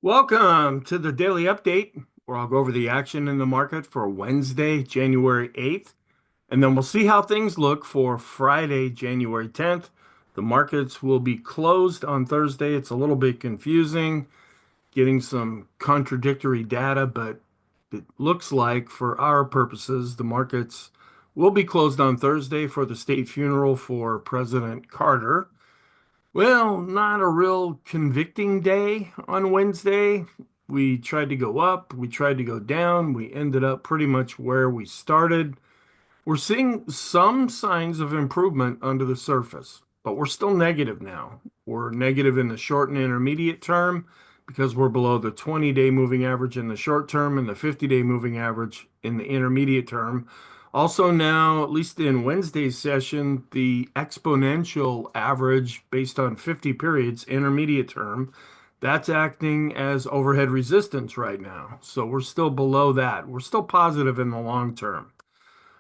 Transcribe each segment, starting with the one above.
Welcome to the daily update where I'll go over the action in the market for Wednesday, January 8th, and then we'll see how things look for Friday, January 10th. The markets will be closed on Thursday. It's a little bit confusing, getting some contradictory data, but it looks like for our purposes, the markets will be closed on Thursday for the state funeral for President Carter. Well, not a real convicting day on Wednesday. We tried to go up, we tried to go down, we ended up pretty much where we started. We're seeing some signs of improvement under the surface, but we're still negative now. We're negative in the short and intermediate term because we're below the 20-day moving average in the short term and the 50-day moving average in the intermediate term. Also now, at least in Wednesday's session, the exponential average based on 50 periods, intermediate term, that's acting as overhead resistance right now. So we're still below that. We're still positive in the long term.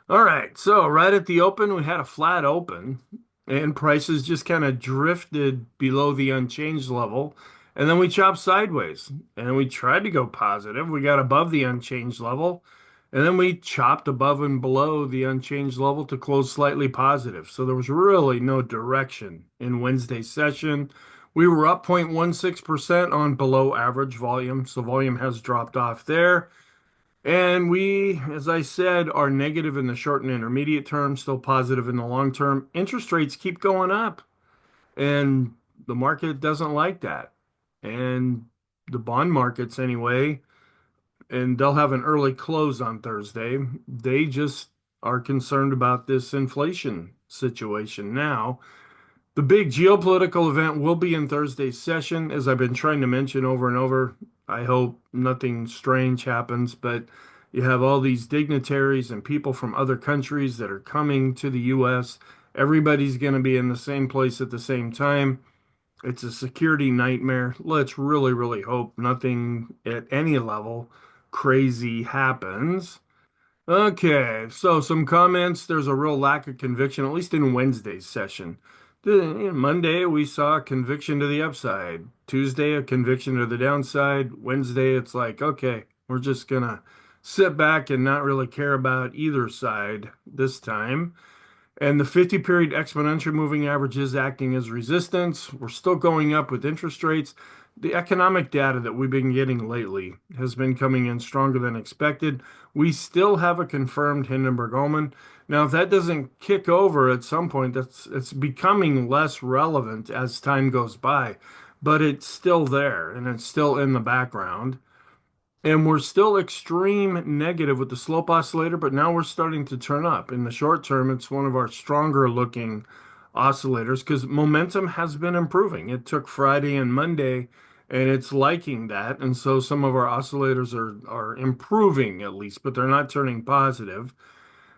All right, so right at the open, we had a flat open, and prices just kind of drifted below the unchanged level. And then we chopped sideways, and we tried to go positive. We got above the unchanged level, and then we chopped above and below the unchanged level to close slightly positive. So there was really no direction in Wednesday's session. We were up 0.16% on below average volume, so volume has dropped off there. And we, as I said, are negative in the short and intermediate term, still positive in the long term. Interest rates keep going up, and the market doesn't like that. And the bond markets, anyway, and they'll have an early close on Thursday. They just are concerned about this inflation situation now. The big geopolitical event will be in Thursday's session, as I've been trying to mention over and over. I hope nothing strange happens, but you have all these dignitaries and people from other countries that are coming to the U.S. Everybody's going to be in the same place at the same time. It's a security nightmare. Let's really, really hope nothing at any level crazy happens. Okay, so some comments. There's a real lack of conviction, at least in Wednesday's session. Monday, we saw a conviction to the upside. Tuesday, a conviction to the downside. Wednesday, it's like, okay, we're just gonna sit back and not really care about either side this time. And the 50 period exponential moving average is acting as resistance. We're still going up with interest rates. The economic data that we've been getting lately has been coming in stronger than expected. We still have a confirmed Hindenburg-Ullman. Now, if that doesn't kick over at some point, it's becoming less relevant as time goes by, but it's still there and it's still in the background. And we're still extreme negative with the slope oscillator, but now we're starting to turn up. In the short term, it's one of our stronger looking oscillators because momentum has been improving. It took Friday and Monday, and it's liking that. And so some of our oscillators are improving at least, but they're not turning positive.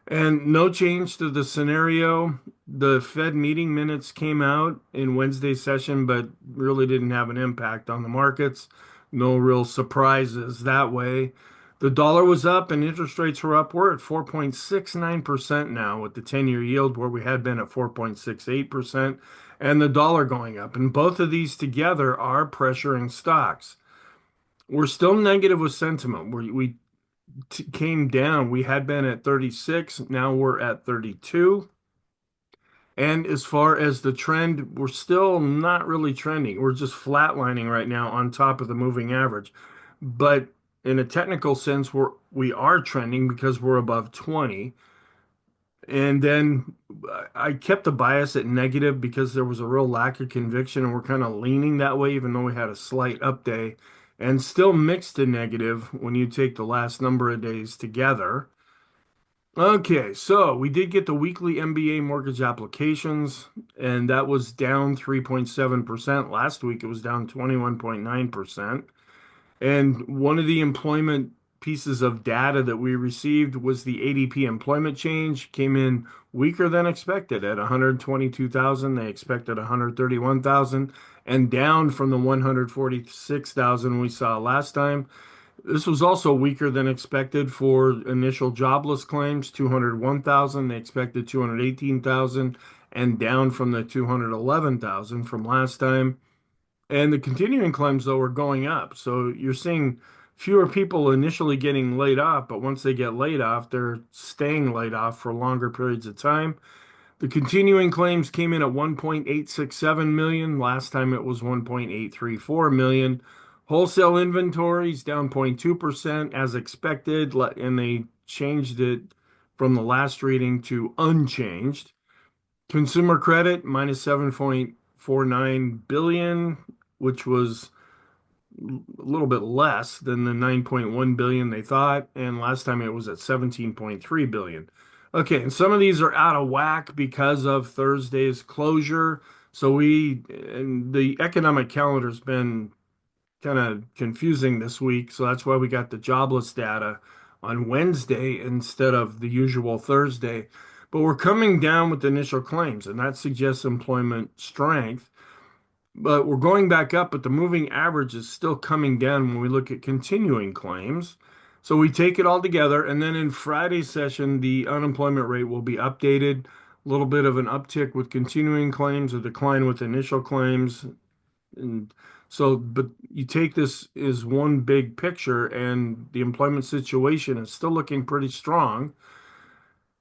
And no change to the scenario. The Fed meeting minutes came out in Wednesday's session, but really didn't have an impact on the markets. No real surprises that way. The dollar was up and interest rates were up. We're at 4.69% now with the 10-year yield where we had been at 4.68% and the dollar going up. And both of these together are pressuring stocks. We're still negative with sentiment. We came down. We had been at 36. Now we're at 32. And as far as the trend, we're still not really trending. We're just flatlining right now on top of the moving average. But in a technical sense, we are trending because we're above 20. And then I kept the bias at negative because there was a real lack of conviction, and we're kind of leaning that way, even though we had a slight up day, and still mixed to negative when you take the last number of days together. Okay, so we did get the weekly MBA mortgage applications, and that was down 3.7%. Last week it was down 21.9%. And one of the employment pieces of data that we received was the ADP employment change came in weaker than expected at 122,000. They expected 131,000 and down from the 146,000 we saw last time. This was also weaker than expected for initial jobless claims, 201,000. They expected 218,000 and down from the 211,000 from last time. And the continuing claims, though, are going up. So you're seeing fewer people initially getting laid off, but once they get laid off, they're staying laid off for longer periods of time. The continuing claims came in at 1.867 million. Last time it was 1.834 million. Wholesale inventories down 0.2% as expected, and they changed it from the last reading to unchanged. Consumer credit minus 7.49 billion, which was a little bit less than the 9.1 billion they thought, and last time it was at 17.3 billion. Okay, and some of these are out of whack because of Thursday's closure. So and the economic calendar's been kind of confusing this week, so that's why we got the jobless data on Wednesday instead of the usual Thursday. But we're coming down with the initial claims, and that suggests employment strength. But we're going back up, but the moving average is still coming down when we look at continuing claims. So we take it all together, and then in Friday's session, the unemployment rate will be updated. A little bit of an uptick with continuing claims, a decline with initial claims. And so, but you take this as one big picture, and the employment situation is still looking pretty strong.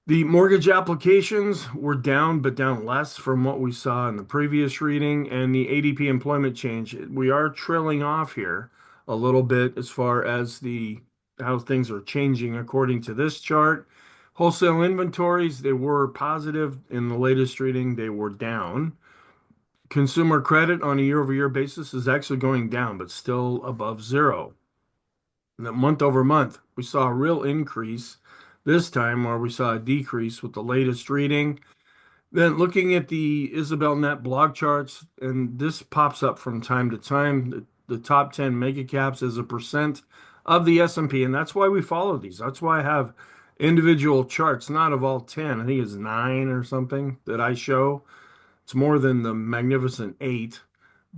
The mortgage applications were down, but down less from what we saw in the previous reading, and the ADP employment change. We are trailing off here a little bit as far as the how things are changing according to this chart. Wholesale inventories, they were positive in the latest reading, they were down. Consumer credit on a year-over-year basis is actually going down, but still above zero. And that month over month, we saw a real increase this time, where we saw a decrease with the latest reading. Then looking at the Isabel Net blog charts, and this pops up from time to time, the top 10 mega caps as a percent of the S&P, and that's why we follow these. That's why I have individual charts, not of all 10. I think it's 9 or something that I show. It's more than the magnificent 8,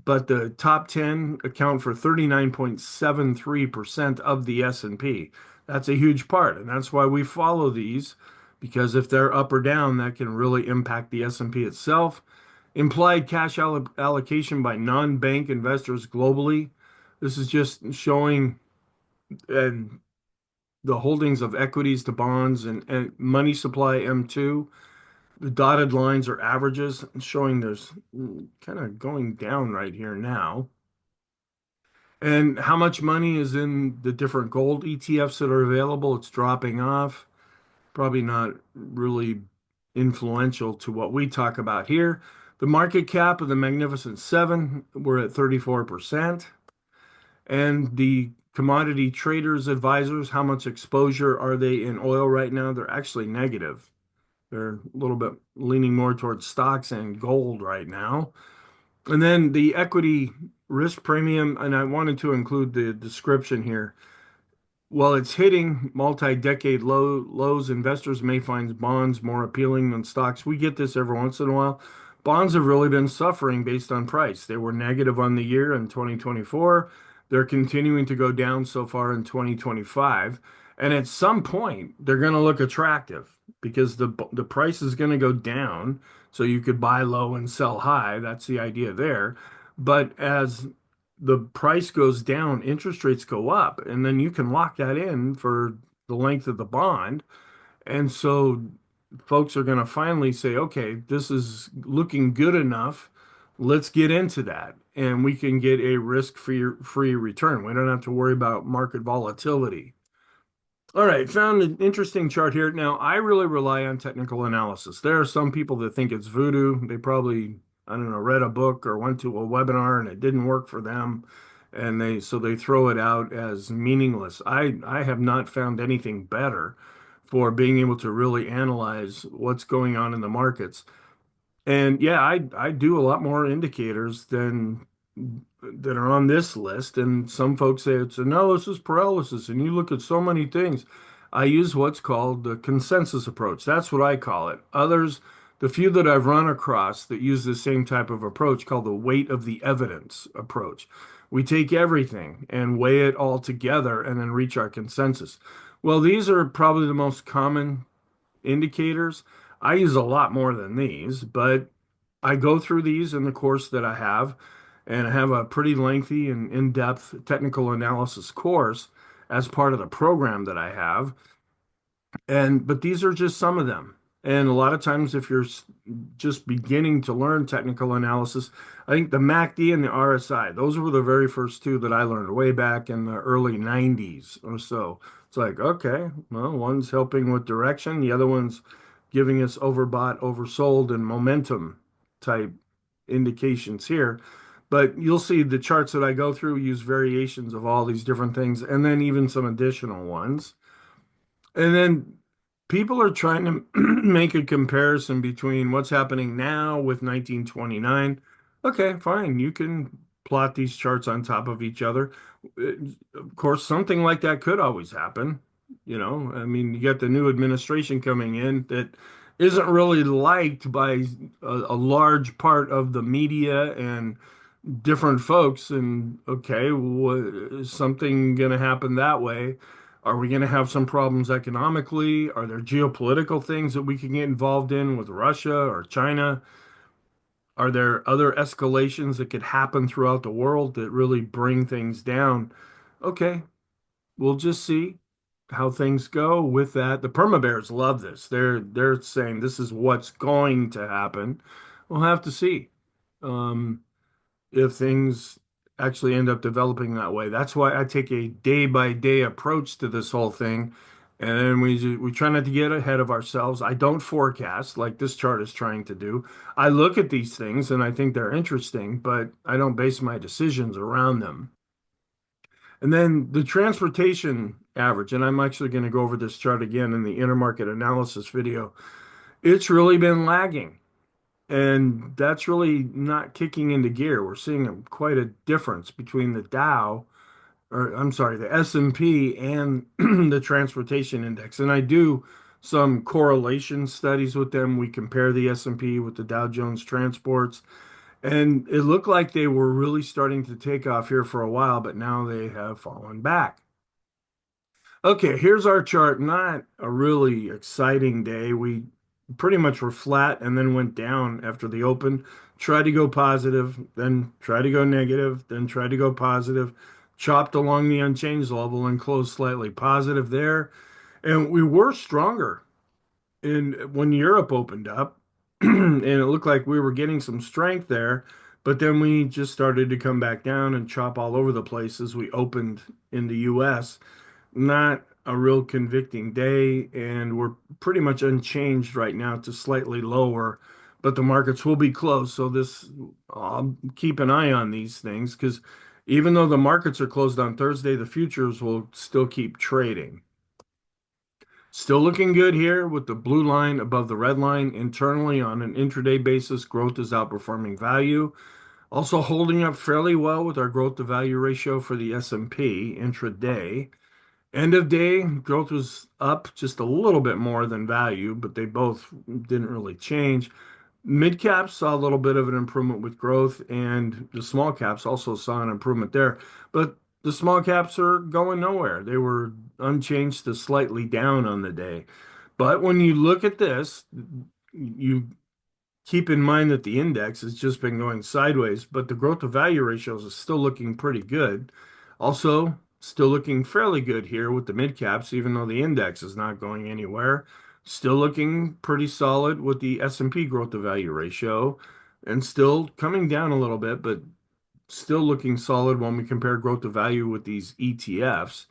but the top 10 account for 39.73% of the S&P. That's a huge part, and that's why we follow these, because if they're up or down, that can really impact the S&P itself. Implied cash allocation by non-bank investors globally. This is just showing and the holdings of equities to bonds and money supply M2. The dotted lines are averages, showing there's kind of going down right here now. And how much money is in the different gold ETFs that are available? It's dropping off. Probably not really influential to what we talk about here. The market cap of the Magnificent Seven, we're at 34%. And the commodity traders advisors, how much exposure are they in oil right now? They're actually negative. They're a little bit leaning more towards stocks and gold right now. And then the equity risk premium, and I wanted to include the description here. While it's hitting multi-decade lows, investors may find bonds more appealing than stocks. We get this every once in a while. Bonds have really been suffering based on price. They were negative on the year in 2024. They're continuing to go down so far in 2025. And at some point, they're going to look attractive because the price is going to go down. So you could buy low and sell high. That's the idea there. But as the price goes down, interest rates go up, and then you can lock that in for the length of the bond. And so folks are going to finally say, okay, this is looking good enough. Let's get into that. And we can get a risk-free return. We don't have to worry about market volatility. All right, found an interesting chart here. Now, I really rely on technical analysis. There are some people that think it's voodoo. They probably, I don't know, read a book or went to a webinar and it didn't work for them, and they throw it out as meaningless. I have not found anything better for being able to really analyze what's going on in the markets. And yeah, I do a lot more indicators than that are on this list. And some folks say it's analysis paralysis, and you look at so many things. I use what's called the consensus approach. That's what I call it. Others, the few that I've run across that use the same type of approach, called the weight of the evidence approach. We take everything and weigh it all together and then reach our consensus. Well, these are probably the most common indicators. I use a lot more than these, but I go through these in the course that I have. and I have a pretty lengthy and in-depth technical analysis course as part of the program that I have. But these are just some of them. And a lot of times, if you're just beginning to learn technical analysis, I think the MACD and the RSI, those were the very first two that I learned way back in the early 90s or so. It's like, okay, well, one's helping with direction, the other one's giving us overbought, oversold, and momentum type indications here. But you'll see the charts that I go through use variations of all these different things, and then even some additional ones. And then people are trying to make a comparison between what's happening now with 1929. Okay, fine. You can plot these charts on top of each other. Uh, Of course, something like that could always happen. I mean, you got the new administration coming in that isn't really liked by a large part of the media and different folks. And okay, is something going to happen that way? Are we going to have some problems economically? Are there geopolitical things that we can get involved in with Russia or China? Are there other escalations that could happen throughout the world that really bring things down? Okay, we'll just see how things go with that. The perma bears love this. They're saying this is what's going to happen. We'll have to see. Um, if things actually end up developing that way. That's why I take a day by day approach to this whole thing. And then we try not to get ahead of ourselves. I don't forecast like this chart is trying to do. I look at these things and I think they're interesting, but I don't base my decisions around them. And then the transportation average, and I'm actually going to go over this chart again in the intermarket analysis video. It's really been lagging. And that's really not kicking into gear. We're seeing quite a difference between the Dow, or I'm sorry, the S&P and the transportation index. And I do some correlation studies with them. We compare the S&P with the Dow Jones Transports, and it looked like they were really starting to take off here for a while, but now they have fallen back. Okay, here's our chart. Not a really exciting day. We pretty much were flat and then went down after the open. Tried to go positive, then tried to go negative, then tried to go positive. Chopped along the unchanged level and closed slightly positive there. And we were stronger in when Europe opened up, and it looked like we were getting some strength there. But then we just started to come back down and chop all over the place as we opened in the US. Not a real convicting day, and we're pretty much unchanged right now to slightly lower, but the markets will be closed. So I'll keep an eye on these things because even though the markets are closed on Thursday, the futures will still keep trading. Still looking good here with the blue line above the red line. Internally on an intraday basis, growth is outperforming value. Also holding up fairly well with our growth to value ratio for the S&P intraday. End of day, growth was up just a little bit more than value, but they both didn't really change. Mid caps saw a little bit of an improvement with growth, and the small caps also saw an improvement there. But the small caps are going nowhere. They were unchanged to slightly down on the day. But when you look at this, you keep in mind that the index has just been going sideways, but the growth to value ratios is still looking pretty good. Also, still looking fairly good here with the mid caps, even though the index is not going anywhere. Still looking pretty solid with the S&P growth to value ratio, and still coming down a little bit, but still looking solid when we compare growth to value with these ETFs.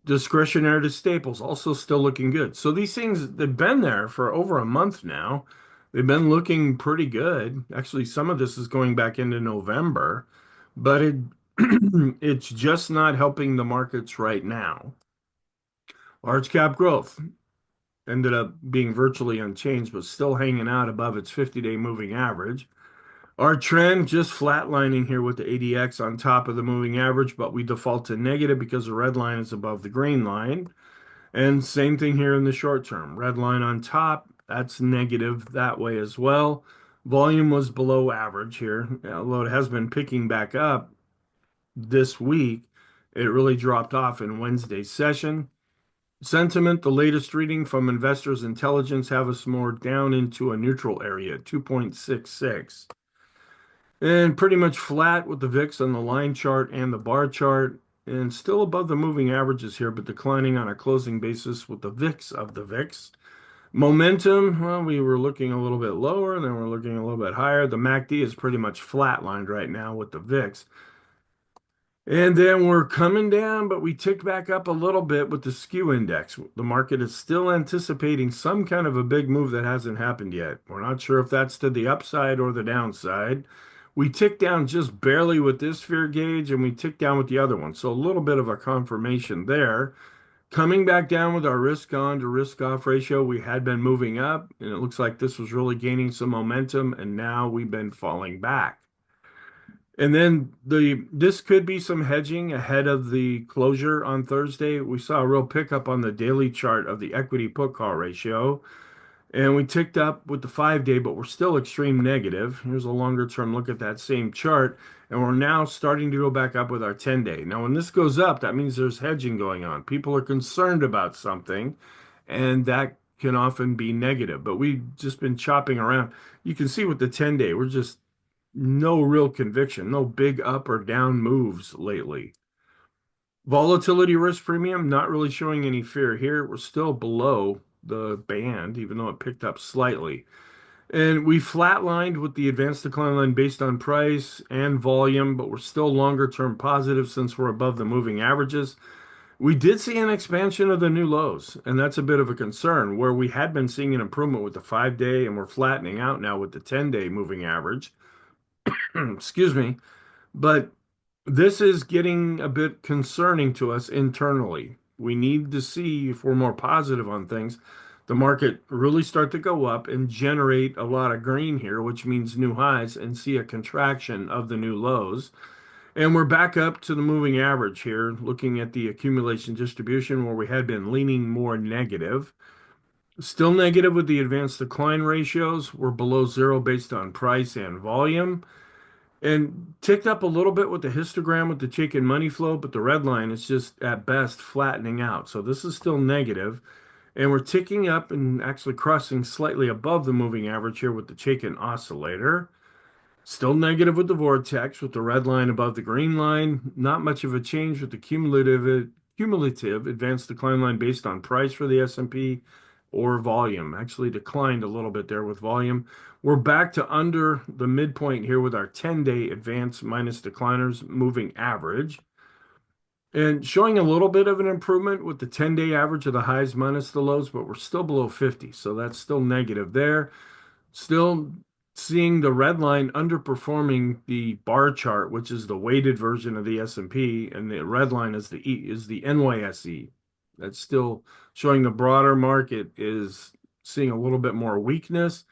Discretionary to staples also still looking good. So these things, they've been there for over a month now. They've been looking pretty good. Actually, some of this is going back into November, but it's just not helping the markets right now. Large cap growth ended up being virtually unchanged, but still hanging out above its 50-day moving average. Our trend just flatlining here with the ADX on top of the moving average, but we default to negative because the red line is above the green line. And same thing here in the short term. Red line on top, that's negative that way as well. Volume was below average here, although it has been picking back up this week. It really dropped off in Wednesday's session. Sentiment, the latest reading from Investors Intelligence have us more down into a neutral area, 2.66. And pretty much flat with the VIX on the line chart and the bar chart, and still above the moving averages here, but declining on a closing basis with the VIX of the VIX. Momentum, well, we were looking a little bit lower, and then we're looking a little bit higher. The MACD is pretty much flatlined right now with the VIX. And then we're coming down, but we ticked back up a little bit with the skew index. The market is still anticipating some kind of a big move that hasn't happened yet. We're not sure if that's to the upside or the downside. We ticked down just barely with this fear gauge, and we ticked down with the other one. So a little bit of a confirmation there. Coming back down with our risk on to risk off ratio, we had been moving up, and it looks like this was really gaining some momentum, and now we've been falling back. And then this could be some hedging ahead of the closure on Thursday. We saw a real pickup on the daily chart of the equity put call ratio, and we ticked up with the 5-day, but we're still extreme negative. Here's a longer term look at that same chart, and we're now starting to go back up with our 10-day. Now, when this goes up, that means there's hedging going on. People are concerned about something, and that can often be negative. But we've just been chopping around. You can see with the 10-day, we're just no real conviction, no big up or down moves lately. Volatility risk premium, not really showing any fear here. We're still below the band, even though it picked up slightly. And we flatlined with the advanced decline line based on price and volume, but we're still longer term positive since we're above the moving averages. We did see an expansion of the new lows, and that's a bit of a concern where we had been seeing an improvement with the 5-day and we're flattening out now with the 10-day moving average. Excuse me. But this is getting a bit concerning to us internally. We need to see if we're more positive on things. The market really start to go up and generate a lot of green here, which means new highs, and see a contraction of the new lows. And we're back up to the moving average here, looking at the accumulation distribution where we had been leaning more negative. Still negative with the advanced decline ratios. We're below zero based on price and volume. And ticked up a little bit with the histogram with the chicken money flow, but the red line is just at best flattening out. So this is still negative, and we're ticking up and actually crossing slightly above the moving average here with the chicken oscillator. Still negative with the vortex with the red line above the green line. Not much of a change with the cumulative advanced decline line based on price for the S&P or volume. Actually declined a little bit there with volume. We're back to under the midpoint here with our 10-day advance minus decliners moving average. And showing a little bit of an improvement with the 10-day average of the highs minus the lows, but we're still below 50. So that's still negative there. Still seeing the red line underperforming the bar chart, which is the weighted version of the S&P, and the red line is the NYSE. That's still showing the broader market is seeing a little bit more weakness.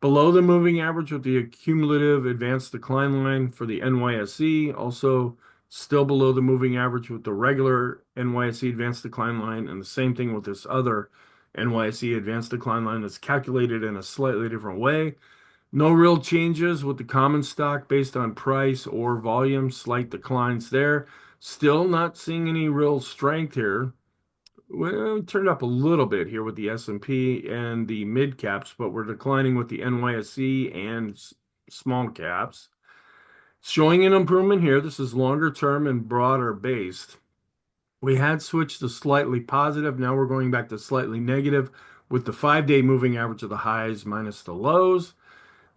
Below the moving average with the cumulative advanced decline line for the NYSE, also still below the moving average with the regular NYSE advanced decline line, and the same thing with this other NYSE advanced decline line that's calculated in a slightly different way. No real changes with the common stock based on price or volume, slight declines there. Still not seeing any real strength here. Well, we turned up a little bit here with the S&P and the mid caps, but we're declining with the NYSE and small caps. Showing an improvement here. This is longer term and broader based. We had switched to slightly positive. Now we're going back to slightly negative with the 5-day moving average of the highs minus the lows.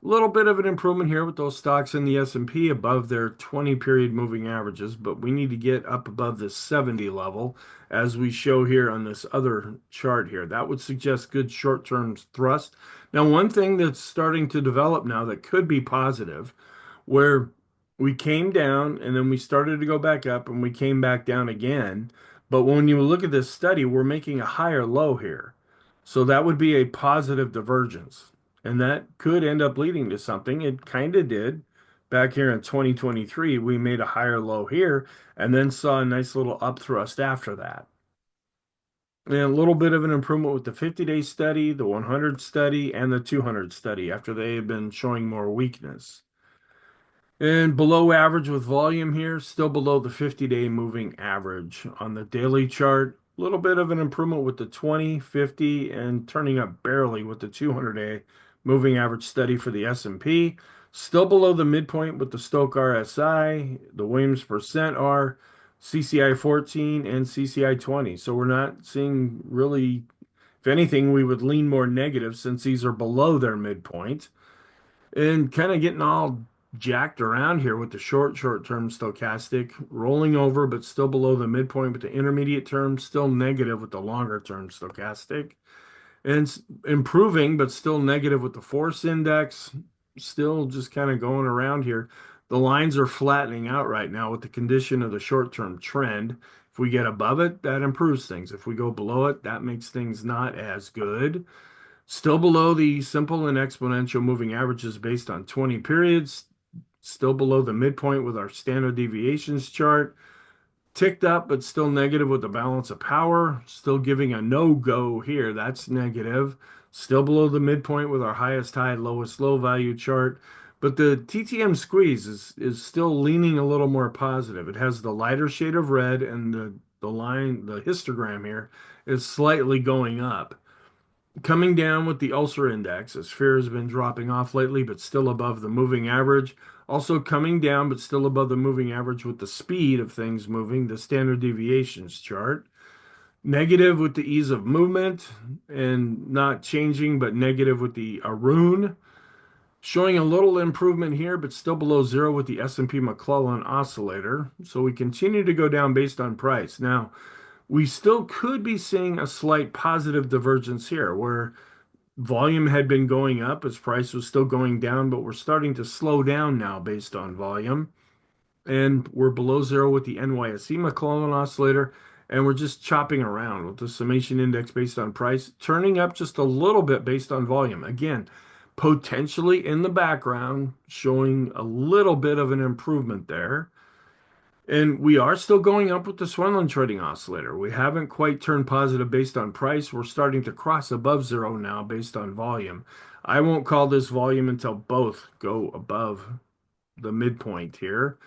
Little bit of an improvement here with those stocks in the S&P above their 20-period moving averages, but we need to get up above the 70 level as we show here on this other chart here. That would suggest good short-term thrust. Now, one thing that's starting to develop now that could be positive, where we came down and then we started to go back up and we came back down again. But when you look at this study, we're making a higher low here. So that would be a positive divergence. And that could end up leading to something. It kind of did. Back here in 2023, we made a higher low here and then saw a nice little upthrust after that. And a little bit of an improvement with the 50-day study, the 100 study, and the 200 study after they had been showing more weakness. And below average with volume here, still below the 50-day moving average. On the daily chart, a little bit of an improvement with the 20, 50, and turning up barely with the 200-day moving average study for the S&P. Still below the midpoint with the Stoke RSI, the Williams percent R, CCI 14, and CCI 20. So we're not seeing really, if anything, we would lean more negative since these are below their midpoint. And kind of getting all jacked around here with the short-term stochastic, rolling over, but still below the midpoint with the intermediate term, still negative with the longer-term stochastic. And improving, but still negative with the force index, still just kind of going around here. The lines are flattening out right now with the condition of the short-term trend. If we get above it, that improves things. If we go below it, that makes things not as good. Still below the simple and exponential moving averages based on 20 periods. Still below the midpoint with our standard deviations chart. Ticked up, but still negative with the balance of power. Still giving a no-go here. That's negative. Still below the midpoint with our highest high, lowest low value chart. But the TTM squeeze is still leaning a little more positive. It has the lighter shade of red, and the line, the histogram here, is slightly going up. Coming down with the ulcer index, as fear has been dropping off lately, but still above the moving average. Also coming down, but still above the moving average with the speed of things moving, the standard deviations chart. Negative with the ease of movement and not changing, but negative with the Arun. Showing a little improvement here, but still below zero with the S&P McClellan oscillator. So we continue to go down based on price. Now, we still could be seeing a slight positive divergence here where volume had been going up as price was still going down, but we're starting to slow down now based on volume. And we're below zero with the NYSE McClellan oscillator, and we're just chopping around with the summation index based on price, turning up just a little bit based on volume. Again, potentially in the background, showing a little bit of an improvement there. And we are still going up with the Swenlin trading oscillator. We haven't quite turned positive based on price. We're starting to cross above zero now based on volume. I won't call this volume until both go above the midpoint here.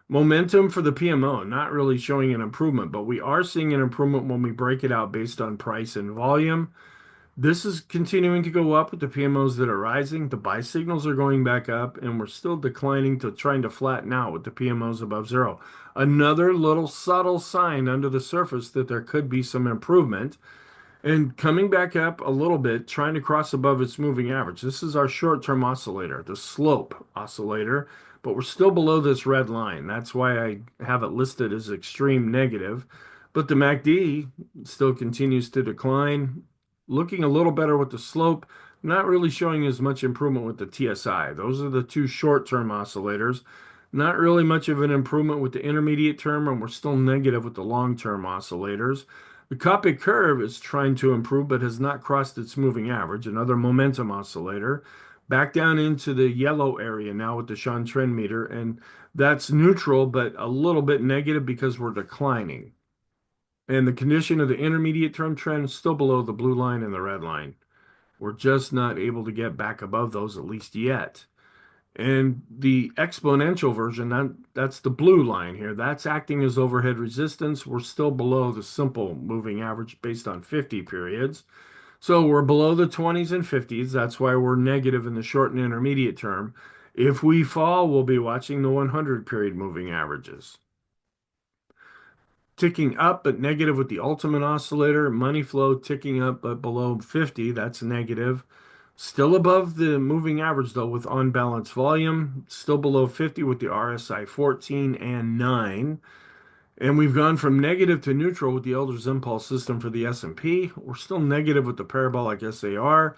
Momentum for the PMO, not really showing an improvement, but we are seeing an improvement when we break it out based on price and volume. This is continuing to go up with the PMOs that are rising. The buy signals are going back up, and we're still declining to trying to flatten out with the PMOs above zero. Another little subtle sign under the surface that there could be some improvement. And coming back up a little bit, trying to cross above its moving average. This is our short-term oscillator, the slope oscillator, but we're still below this red line. That's why I have it listed as extreme negative. But the MACD still continues to decline, looking a little better with the slope, not really showing as much improvement with the TSI. Those are the two short-term oscillators. Not really much of an improvement with the intermediate term, and we're still negative with the long-term oscillators. The Copic curve is trying to improve, but has not crossed its moving average, another momentum oscillator. Back down into the yellow area now with the Sean trend meter, and that's neutral, but a little bit negative because we're declining. And the condition of the intermediate term trend is still below the blue line and the red line. We're just not able to get back above those, at least yet. And the exponential version, that's the blue line here. That's acting as overhead resistance. We're still below the simple moving average based on 50 periods. So we're below the 20s and 50s. That's why we're negative in the short and intermediate term. If we fall, we'll be watching the 100 period moving averages. Ticking up, but negative with the ultimate oscillator. Money flow ticking up, but below 50. That's negative. Still above the moving average, though, with on-balance volume. Still below 50 with the RSI 14 and 9. And we've gone from negative to neutral with the Elder's Impulse system for the S&P. We're still negative with the parabolic SAR.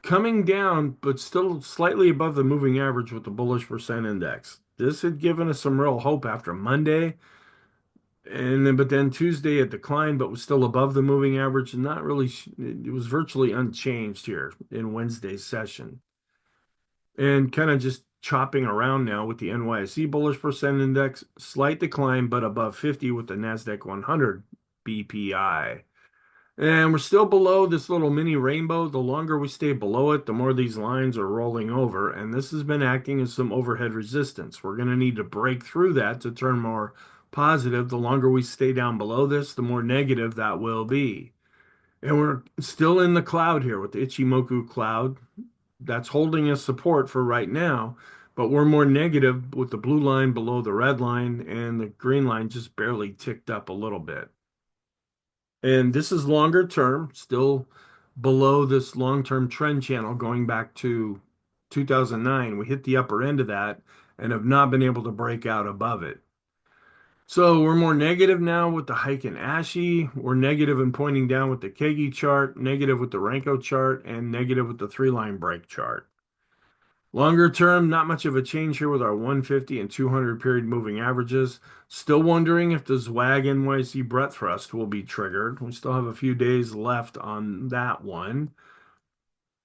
Coming down, but still slightly above the moving average with the bullish percent index. This had given us some real hope after Monday. But then Tuesday it declined, but was still above the moving average, and not really, it was virtually unchanged here in Wednesday's session. And kind of just chopping around now with the NYSE bullish percent index, slight decline, but above 50 with the NASDAQ 100 BPI. And we're still below this little mini rainbow. The longer we stay below it, the more these lines are rolling over. And this has been acting as some overhead resistance. We're going to need to break through that to turn more positive. The longer we stay down below this, the more negative that will be. And we're still in the cloud here with the Ichimoku cloud. That's holding us support for right now. but we're more negative with the blue line below the red line, and the green line just barely ticked up a little bit. And this is longer term, still below this long-term trend channel going back to 2009. We hit the upper end of that and have not been able to break out above it. So we're more negative now with the hike in ASHI. We're negative in pointing down with the KEGI chart, negative with the Renko chart, and negative with the three-line break chart. Longer term, not much of a change here with our 150 and 200 period moving averages. Still wondering if the ZWAG NYC breadth thrust will be triggered. We still have a few days left on that one.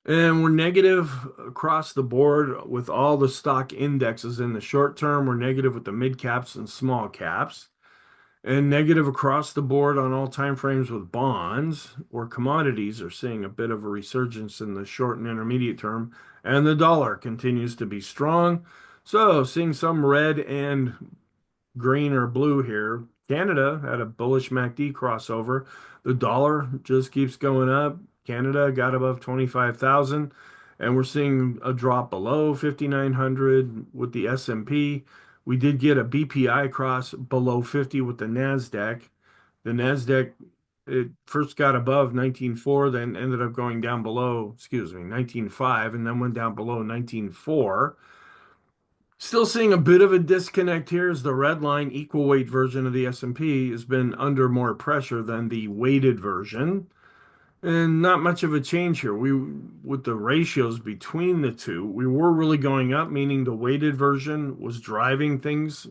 And we're negative across the board with all the stock indexes in the short term. We're negative with the mid caps and small caps, and negative across the board on all time frames with bonds, or commodities are seeing a bit of a resurgence in the short and intermediate term, and the dollar continues to be strong. So seeing some red and green or blue here. Canada had a bullish MACD crossover. The dollar just keeps going up. Canada got above 25,000, and we're seeing a drop below 5,900 with the S&P. We did get a BPI cross below 50 with the NASDAQ. The NASDAQ, it first got above 19.4, then ended up going down below, 19.5, and then went down below 19.4. Still seeing a bit of a disconnect here as the red line equal weight version of the S&P has been under more pressure than the weighted version. And not much of a change here. With the ratios between the two, we were really going up, meaning the weighted version was driving things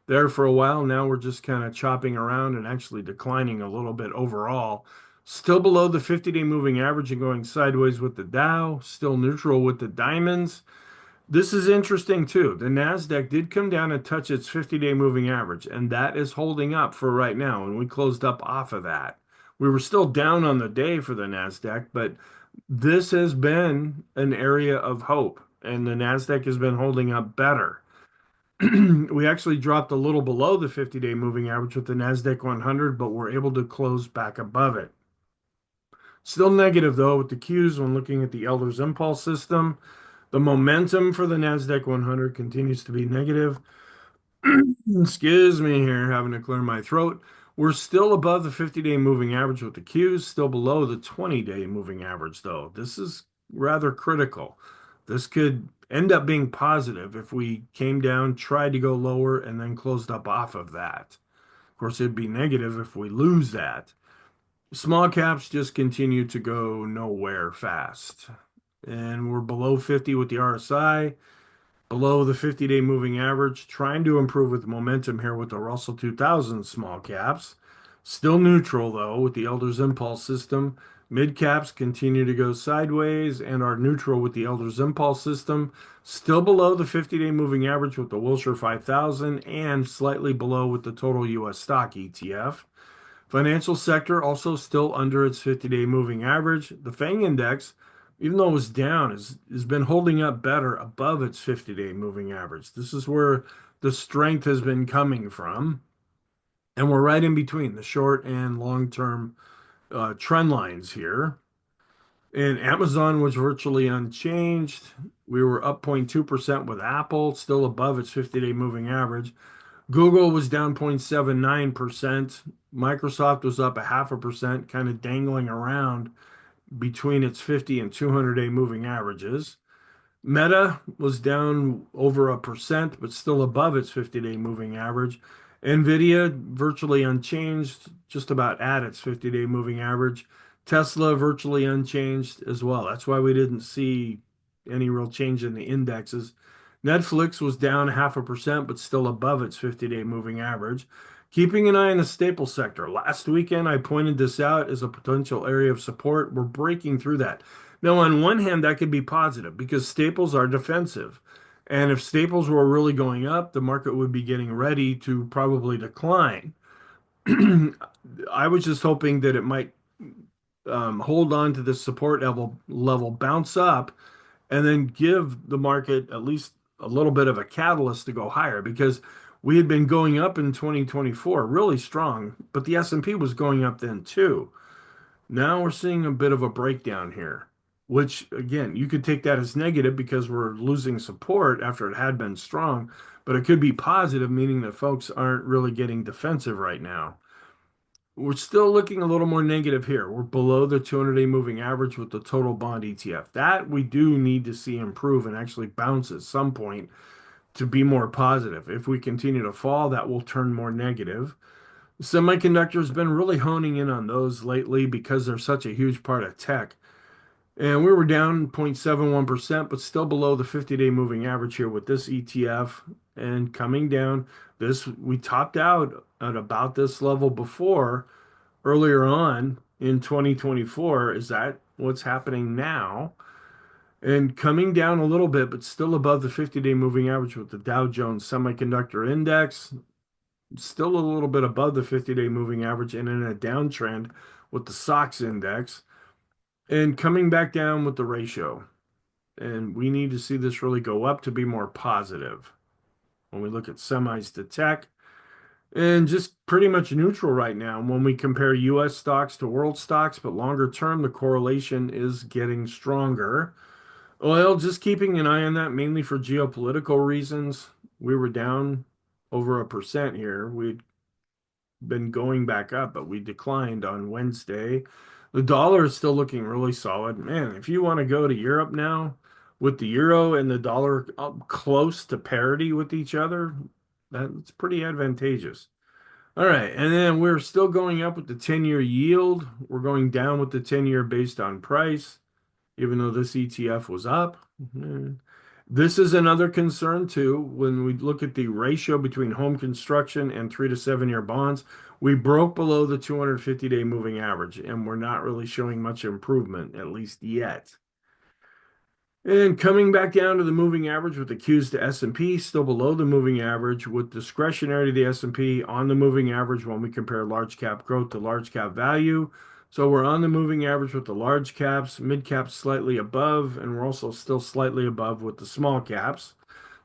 there for a while. Now we're just kind of chopping around and actually declining a little bit overall. Still below the 50-day moving average and going sideways with the Dow, still neutral with the diamonds. This is interesting too. The NASDAQ did come down and touch its 50-day moving average, and that is holding up for right now. And we closed up off of that. We were still down on the day for the NASDAQ, but this has been an area of hope, and the NASDAQ has been holding up better. We actually dropped a little below the 50-day moving average with the NASDAQ 100, but we're able to close back above it. Still negative though with the Qs when looking at the Elders Impulse system. The momentum for the NASDAQ 100 continues to be negative. Excuse me here, having to clear my throat. We're still above the 50-day moving average with the Qs, still below the 20-day moving average, though. This is rather critical. This could end up being positive if we came down, tried to go lower, and then closed up off of that. Of course, it'd be negative if we lose that. Small caps just continue to go nowhere fast. And we're below 50 with the RSI, below the 50-day moving average, trying to improve with momentum here with the Russell 2000 small caps. Still neutral though with the Elders Impulse system. Mid caps continue to go sideways and are neutral with the Elders Impulse system. Still below the 50-day moving average with the Wilshire 5000 and slightly below with the total US stock ETF. Financial sector also still under its 50-day moving average. The FANG index, even though it was down, has been holding up better above its 50-day moving average. This is where the strength has been coming from. And we're right in between the short and long-term trend lines here. And Amazon was virtually unchanged. We were up 0.2% with Apple, still above its 50-day moving average. Google was down 0.79%. Microsoft was up 0.5%, kind of dangling around between its 50 and 200-day moving averages. Meta was down over 1%, but still above its 50-day moving average. Nvidia virtually unchanged, just about at its 50-day moving average. Tesla virtually unchanged as well. That's why we didn't see any real change in the indexes. Netflix was down 0.5%, but still above its 50-day moving average. Keeping an eye on the staple sector. Last weekend, I pointed this out as a potential area of support. We're breaking through that. Now, on one hand, that could be positive because staples are defensive. And if staples were really going up, the market would be getting ready to probably decline. I was just hoping that it might hold on to this support level, bounce up, and then give the market at least a little bit of a catalyst to go higher because we had been going up in 2024 really strong, but the S&P was going up then too. Now we're seeing a bit of a breakdown here. which again, you could take that as negative because we're losing support after it had been strong, but it could be positive, meaning that folks aren't really getting defensive right now. We're still looking a little more negative here. We're below the 200-day moving average with the total bond ETF. That we do need to see improve and actually bounce at some point to be more positive. If we continue to fall, that will turn more negative. Semiconductors been really honing in on those lately because they're such a huge part of tech. And we were down 0.71%, but still below the 50-day moving average here with this ETF and coming down. This we topped out at about this level before earlier on in 2024. Is that what's happening now? And coming down a little bit, but still above the 50-day moving average with the Dow Jones Semiconductor Index, still a little bit above the 50-day moving average and in a downtrend with the SOX index, and coming back down with the ratio. And we need to see this really go up to be more positive when we look at semis to tech. And just pretty much neutral right now when we compare US stocks to world stocks, but longer term, the correlation is getting stronger. Oil, just keeping an eye on that, mainly for geopolitical reasons. We were down over 1% here. We'd been going back up, but we declined on Wednesday. The dollar is still looking really solid. Man, if you want to go to Europe now with the euro and the dollar up close to parity with each other, that's pretty advantageous. All right, and then we're still going up with the 10-year yield. We're going down with the 10-year based on price, even though this ETF was up. This is another concern too. When we look at the ratio between home construction and 3 to 7 year bonds, we broke below the 250-day moving average, and we're not really showing much improvement, at least yet. And coming back down to the moving average with the Qs to S&P, still below the moving average with discretionary to the S&P on the moving average when we compare large cap growth to large cap value. So we're on the moving average with the large caps, mid caps slightly above, and we're also still slightly above with the small caps.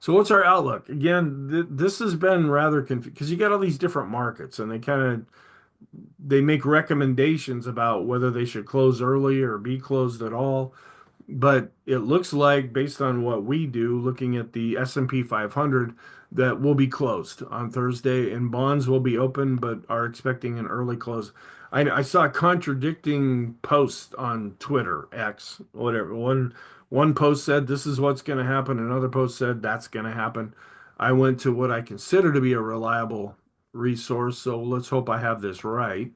So what's our outlook? Again, this has been rather confusing because you got all these different markets and they make recommendations about whether they should close early or be closed at all. But it looks like, based on what we do, looking at the S&P 500, that will be closed on Thursday, and bonds will be open, but are expecting an early close. I saw contradicting posts on Twitter, X, whatever. One post said this is what's going to happen. Another post said that's going to happen. I went to what I consider to be a reliable resource, so let's hope I have this right.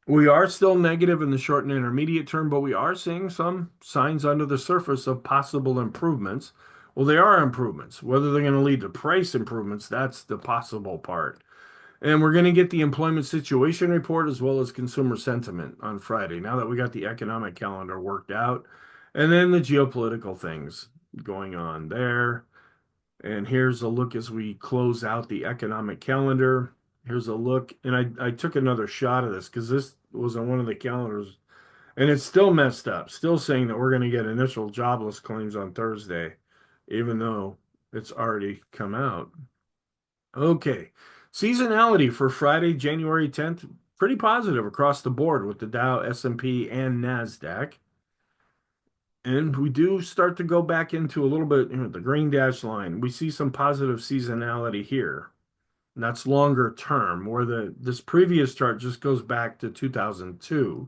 We are still negative in the short and intermediate term, but we are seeing some signs under the surface of possible improvements. Well, they are improvements. Whether they're going to lead to price improvements, that's the possible part. And we're going to get the employment situation report as well as consumer sentiment on Friday, now that we got the economic calendar worked out. And then the geopolitical things going on there. And here's a look as we close out the economic calendar. Here's a look, and I took another shot of this because this was on one of the calendars, and it's still messed up. Still saying that we're going to get initial jobless claims on Thursday, even though it's already come out. Okay, seasonality for Friday, January 10th, pretty positive across the board with the Dow, S&P, and NASDAQ. And we do start to go back into a little bit, the green dash line. We see some positive seasonality here. And that's longer term, where this previous chart just goes back to 2002.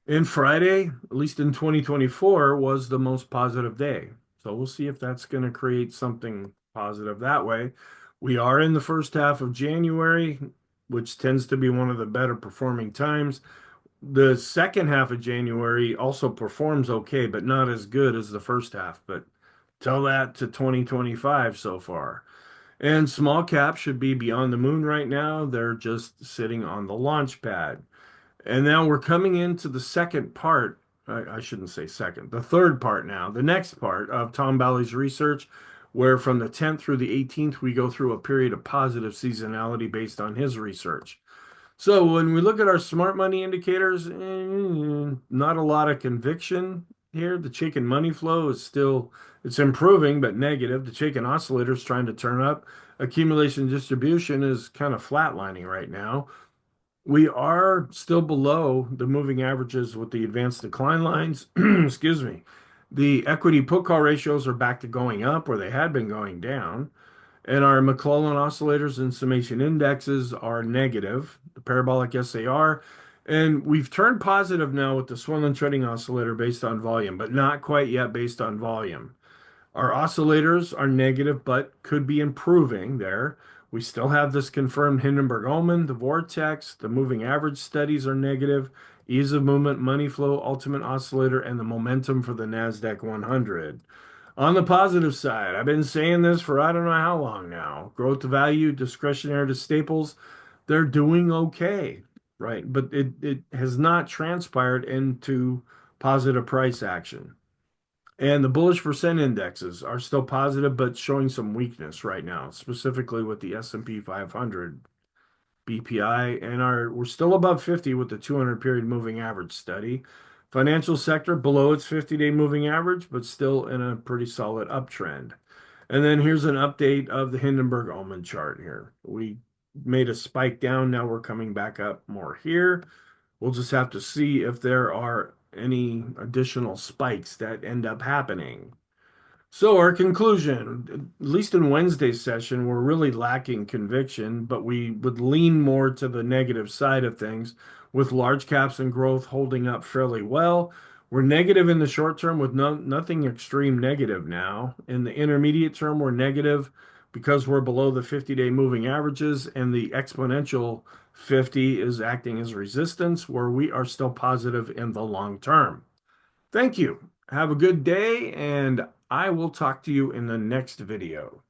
And Friday, at least in 2024, was the most positive day. So we'll see if that's going to create something positive that way. We are in the first half of January, which tends to be one of the better performing times. The second half of January also performs okay, but not as good as the first half. But tell that to 2025 so far. And small cap should be beyond the moon right now. They're just sitting on the launch pad. And now we're coming into the second part. I shouldn't say second, the third part now, the next part of Tom Bowley's research, where from the 10th through the 18th, we go through a period of positive seasonality based on his research. So when we look at our smart money indicators, not a lot of conviction here. The Chaikin money flow is still, it's improving, but negative. The Chaikin oscillator is trying to turn up. Accumulation distribution is kind of flatlining right now. We are still below the moving averages with the advanced decline lines. Excuse me. The equity put call ratios are back to going up where they had been going down. And our McClellan oscillators and summation indexes are negative, the parabolic SAR. And we've turned positive now with the Swenlin trading oscillator based on volume, but not quite yet based on volume. Our oscillators are negative, but could be improving there. We still have this confirmed Hindenburg-Omen, the vortex, the moving average studies are negative, ease of movement, money flow, ultimate oscillator, and the momentum for the NASDAQ 100. On the positive side, I've been saying this for I don't know how long now. Growth to value, discretionary to staples, they're doing okay, right? But it has not transpired into positive price action. And the bullish percent indexes are still positive, but showing some weakness right now, specifically with the S&P 500 BPI, and we're still above 50 with the 200 period moving average study. Financial sector below its 50-day moving average, but still in a pretty solid uptrend. And then here's an update of the Hindenburg Omen chart here. We made a spike down. Now we're coming back up more here. We'll just have to see if there are any additional spikes that end up happening. So our conclusion, at least in Wednesday's session, we're really lacking conviction, but we would lean more to the negative side of things with large caps and growth holding up fairly well. We're negative in the short term with nothing extreme negative now. In the intermediate term, we're negative because we're below the 50-day moving averages and the exponential 50 is acting as resistance where we are still positive in the long term. Thank you. Have a good day, and I will talk to you in the next video.